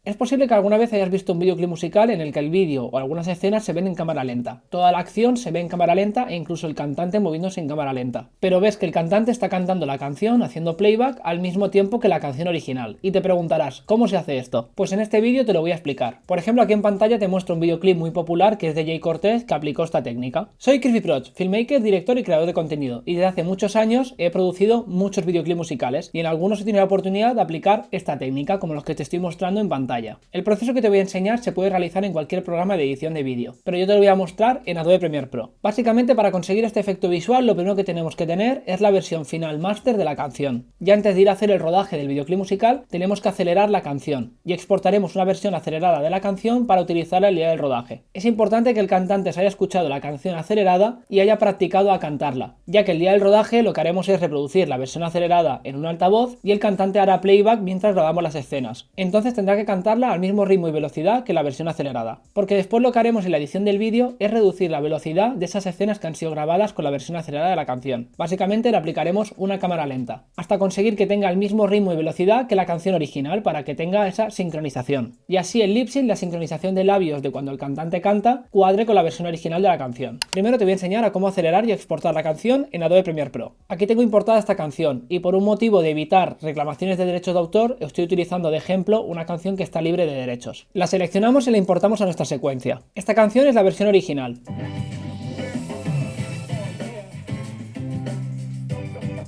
Es posible que alguna vez hayas visto un videoclip musical en el que el vídeo o algunas escenas se ven en cámara lenta. Toda la acción se ve en cámara lenta e incluso el cantante moviéndose en cámara lenta. Pero ves que el cantante está cantando la canción, haciendo playback al mismo tiempo que la canción original. Y te preguntarás, ¿cómo se hace esto? Pues en este vídeo te lo voy a explicar. Por ejemplo, aquí en pantalla te muestro un videoclip muy popular que es de Jay Cortez que aplicó esta técnica. Soy Crispy Proch, filmmaker, director y creador de contenido. Y desde hace muchos años he producido muchos videoclips musicales y en algunos he tenido la oportunidad de aplicar esta técnica como los que te estoy mostrando en pantalla. El proceso que te voy a enseñar se puede realizar en cualquier programa de edición de vídeo, pero yo te lo voy a mostrar en Adobe Premiere Pro. Básicamente, para conseguir este efecto visual, lo primero que tenemos que tener es la versión final master de la canción. Ya antes de ir a hacer el rodaje del videoclip musical, tenemos que acelerar la canción y exportaremos una versión acelerada de la canción para utilizarla el día del rodaje. Es importante que el cantante se haya escuchado la canción acelerada y haya practicado a cantarla, ya que el día del rodaje lo que haremos es reproducir la versión acelerada en un altavoz y el cantante hará playback mientras grabamos las escenas. Entonces tendrá que cantarla al mismo ritmo y velocidad que la versión acelerada, porque después lo que haremos en la edición del vídeo es reducir la velocidad de esas escenas que han sido grabadas con la versión acelerada de la canción. Básicamente le aplicaremos una cámara lenta, hasta conseguir que tenga el mismo ritmo y velocidad que la canción original para que tenga esa sincronización. Y así el lip sync, la sincronización de labios de cuando el cantante canta, cuadre con la versión original de la canción. Primero te voy a enseñar a cómo acelerar y exportar la canción en Adobe Premiere Pro. Aquí tengo importada esta canción y por un motivo de evitar reclamaciones de derechos de autor estoy utilizando de ejemplo una canción que está libre de derechos. La seleccionamos y la importamos a nuestra secuencia. Esta canción es la versión original.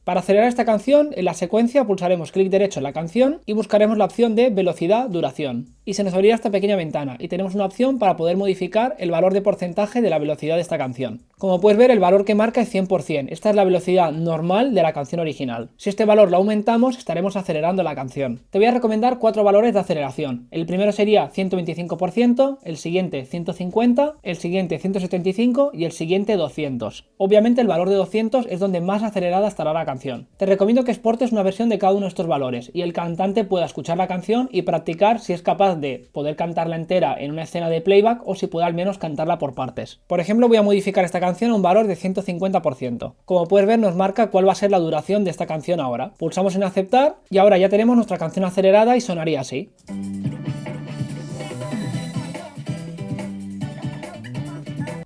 Para acelerar esta canción, en la secuencia pulsaremos clic derecho en la canción y buscaremos la opción de velocidad, duración. Y se nos abrirá esta pequeña ventana y tenemos una opción para poder modificar el valor de porcentaje de la velocidad de esta canción. Como puedes ver, el valor que marca es 100%. Esta es la velocidad normal de la canción original. Si este valor lo aumentamos, estaremos acelerando la canción. Te voy a recomendar 4 valores de aceleración. El primero sería 125%, el siguiente 150%, el siguiente 175% y el siguiente 200%. Obviamente el valor de 200 es donde más acelerada estará la canción. Te recomiendo que exportes una versión de cada uno de estos valores y el cantante pueda escuchar la canción y practicar si es capaz de poder cantarla entera en una escena de playback o si puede al menos cantarla por partes. Por ejemplo, voy a modificar esta canción a un valor de 150%. Como puedes ver, nos marca cuál va a ser la duración de esta canción ahora. Pulsamos en aceptar y ahora ya tenemos nuestra canción acelerada y sonaría así.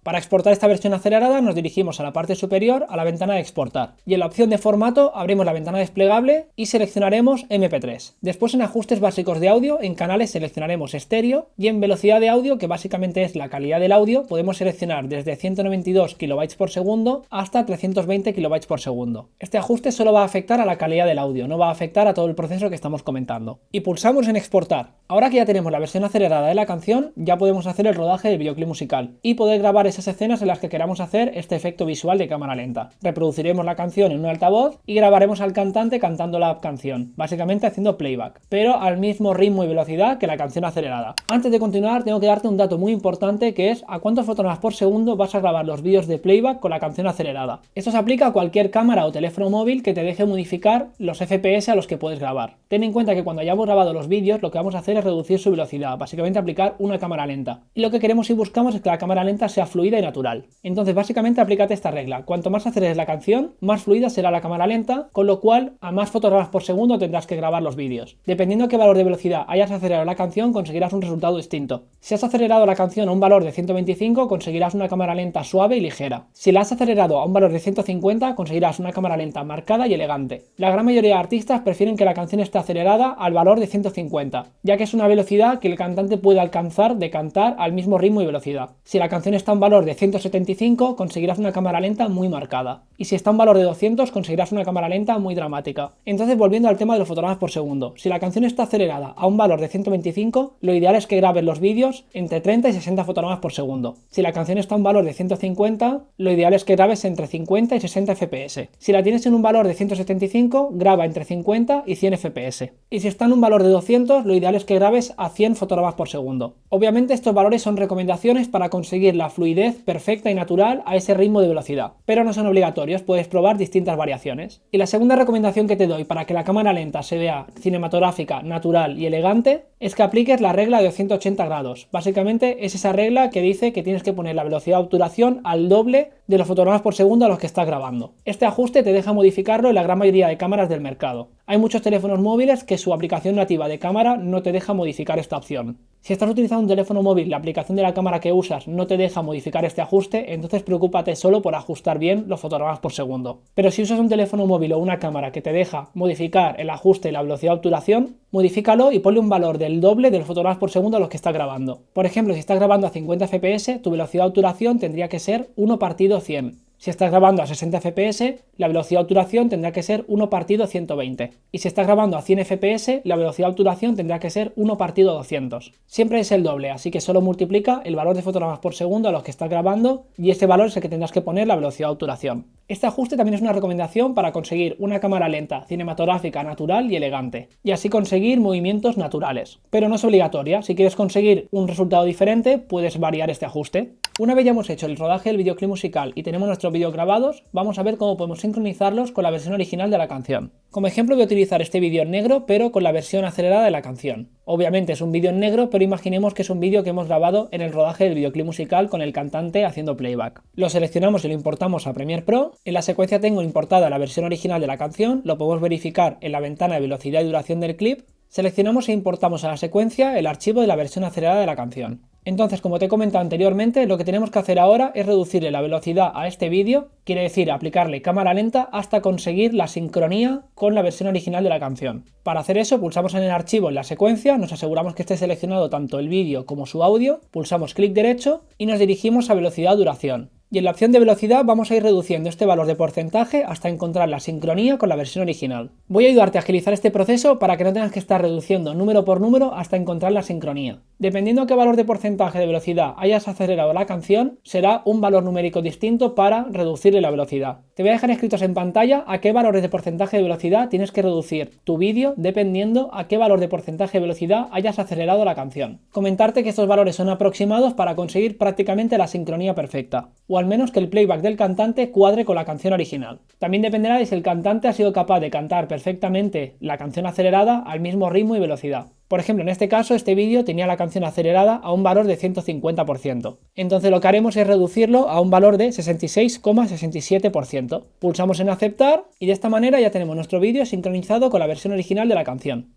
Para exportar esta versión acelerada nos dirigimos a la parte superior a la ventana de exportar y en la opción de formato abrimos la ventana desplegable y seleccionaremos MP3. Después en ajustes básicos de audio en canales seleccionaremos estéreo y en velocidad de audio, que básicamente es la calidad del audio, podemos seleccionar desde 192 KB por segundo hasta 320 KB por segundo. Este ajuste solo va a afectar a la calidad del audio, no va a afectar a todo el proceso que estamos comentando. Y pulsamos en exportar. Ahora que ya tenemos la versión acelerada de la canción, ya podemos hacer el rodaje del videoclip musical y poder grabar esas escenas en las que queramos hacer este efecto visual de cámara lenta. Reproduciremos la canción en un altavoz y grabaremos al cantante cantando la canción, básicamente haciendo playback, pero al mismo ritmo y velocidad que la canción acelerada. Antes de continuar, tengo que darte un dato muy importante, que es a cuántos fotogramas por segundo vas a grabar los vídeos de playback con la canción acelerada. Esto se aplica a cualquier cámara o teléfono móvil que te deje modificar los FPS a los que puedes grabar. Ten en cuenta que cuando hayamos grabado los vídeos, lo que vamos a hacer es reducir su velocidad, básicamente aplicar una cámara lenta. Y lo que queremos y buscamos es que la cámara lenta sea fluida y natural. Entonces básicamente aplícate esta regla: cuanto más aceleres la canción, más fluida será la cámara lenta, con lo cual a más fotogramas por segundo tendrás que grabar los vídeos. Dependiendo de qué valor de velocidad hayas acelerado la canción, conseguirás un resultado distinto. Si has acelerado la canción a un valor de 125, conseguirás una cámara lenta suave y ligera. Si la has acelerado a un valor de 150, conseguirás una cámara lenta marcada y elegante. La gran mayoría de artistas prefieren que la canción esté acelerada al valor de 150, ya que es una velocidad que el cantante puede alcanzar de cantar al mismo ritmo y velocidad. Si la canción está a un valor de 175, conseguirás una cámara lenta muy marcada. Y si está a un valor de 200, conseguirás una cámara lenta muy dramática. Entonces, volviendo al tema de los fotogramas por segundo, si la canción está acelerada a un valor de 125, lo ideal es que grabes los vídeos entre 30 y 60 fotogramas por segundo. Si la canción está a un valor de 150, lo ideal es que grabes entre 50 y 60 FPS. Si la tienes en un valor de 175, graba entre 50 y 100 FPS. Y si está en un valor de 200, lo ideal es que grabes a 100 fotogramas por segundo. Obviamente estos valores son recomendaciones para conseguir la fluidez perfecta y natural a ese ritmo de velocidad, pero no son obligatorios, puedes probar distintas variaciones. Y la segunda recomendación que te doy para que la cámara lenta se vea cinematográfica, natural y elegante es que apliques la regla de 180 grados. Básicamente es esa regla que dice que tienes que poner la velocidad de obturación al doble de los fotogramas por segundo a los que estás grabando. Este ajuste te deja modificarlo en la gran mayoría de cámaras del mercado. Hay muchos teléfonos móviles que su aplicación nativa de cámara no te deja modificar esta opción. Si estás utilizando un teléfono móvil, la aplicación de la cámara que usas no te deja modificar este ajuste, entonces preocúpate solo por ajustar bien los fotogramas por segundo. Pero si usas un teléfono móvil o una cámara que te deja modificar el ajuste y la velocidad de obturación, modifícalo y ponle un valor del doble de los fotogramas por segundo a los que estás grabando. Por ejemplo, si estás grabando a 50 fps, tu velocidad de obturación tendría que ser 1 partido 100. Si estás grabando a 60 fps, la velocidad de obturación tendrá que ser 1 partido 120. Y si estás grabando a 100 fps, la velocidad de obturación tendrá que ser 1 partido 200. Siempre es el doble, así que solo multiplica el valor de fotogramas por segundo a los que estás grabando y este valor es el que tendrás que poner la velocidad de obturación. Este ajuste también es una recomendación para conseguir una cámara lenta, cinematográfica, natural y elegante, y así conseguir movimientos naturales. Pero no es obligatoria, si quieres conseguir un resultado diferente, puedes variar este ajuste. Una vez ya hemos hecho el rodaje del videoclip musical y tenemos nuestros vídeos grabados, vamos a ver cómo podemos sincronizarlos con la versión original de la canción. Como ejemplo voy a utilizar este vídeo en negro, pero con la versión acelerada de la canción. Obviamente es un vídeo en negro, pero imaginemos que es un vídeo que hemos grabado en el rodaje del videoclip musical con el cantante haciendo playback. Lo seleccionamos y lo importamos a Premiere Pro. En la secuencia tengo importada la versión original de la canción, lo podemos verificar en la ventana de velocidad y duración del clip. Seleccionamos e importamos a la secuencia el archivo de la versión acelerada de la canción. Entonces, como te he comentado anteriormente, lo que tenemos que hacer ahora es reducirle la velocidad a este vídeo, quiere decir aplicarle cámara lenta hasta conseguir la sincronía con la versión original de la canción. Para hacer eso, pulsamos en el archivo en la secuencia, nos aseguramos que esté seleccionado tanto el vídeo como su audio, pulsamos clic derecho y nos dirigimos a velocidad duración. Y en la opción de velocidad vamos a ir reduciendo este valor de porcentaje hasta encontrar la sincronía con la versión original. Voy a ayudarte a agilizar este proceso para que no tengas que estar reduciendo número por número hasta encontrar la sincronía. Dependiendo a qué valor de porcentaje de velocidad hayas acelerado la canción, será un valor numérico distinto para reducirle la velocidad. Te voy a dejar escritos en pantalla a qué valores de porcentaje de velocidad tienes que reducir tu vídeo dependiendo a qué valor de porcentaje de velocidad hayas acelerado la canción. Comentarte que estos valores son aproximados para conseguir prácticamente la sincronía perfecta, o al menos que el playback del cantante cuadre con la canción original. También dependerá de si el cantante ha sido capaz de cantar perfectamente la canción acelerada al mismo ritmo y velocidad. Por ejemplo, en este caso, este vídeo tenía la canción acelerada a un valor de 150%. Entonces lo que haremos es reducirlo a un valor de 66,67%. Pulsamos en aceptar y de esta manera ya tenemos nuestro vídeo sincronizado con la versión original de la canción.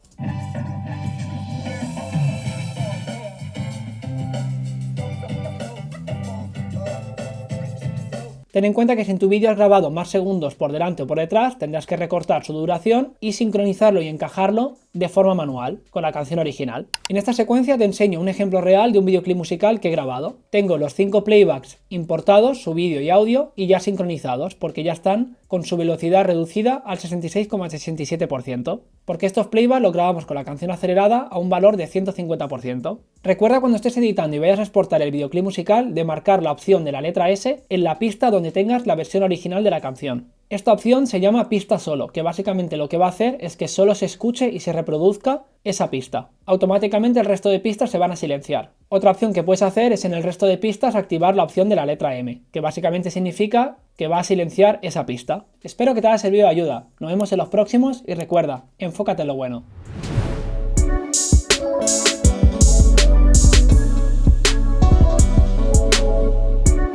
Ten en cuenta que si en tu vídeo has grabado más segundos por delante o por detrás, tendrás que recortar su duración y sincronizarlo y encajarlo de forma manual con la canción original. En esta secuencia te enseño un ejemplo real de un videoclip musical que he grabado. Tengo los 5 playbacks importados, su vídeo y audio, y ya sincronizados, porque ya están con su velocidad reducida al 66,67%, porque estos playbacks los grabamos con la canción acelerada a un valor de 150%. Recuerda cuando estés editando y vayas a exportar el videoclip musical de marcar la opción de la letra S en la pista donde tengas la versión original de la canción. Esta opción se llama pista solo, que básicamente lo que va a hacer es que solo se escuche y se reproduzca esa pista. Automáticamente el resto de pistas se van a silenciar. Otra opción que puedes hacer es en el resto de pistas activar la opción de la letra M, que básicamente significa que va a silenciar esa pista. Espero que te haya servido de ayuda. Nos vemos en los próximos y recuerda, enfócate en lo bueno.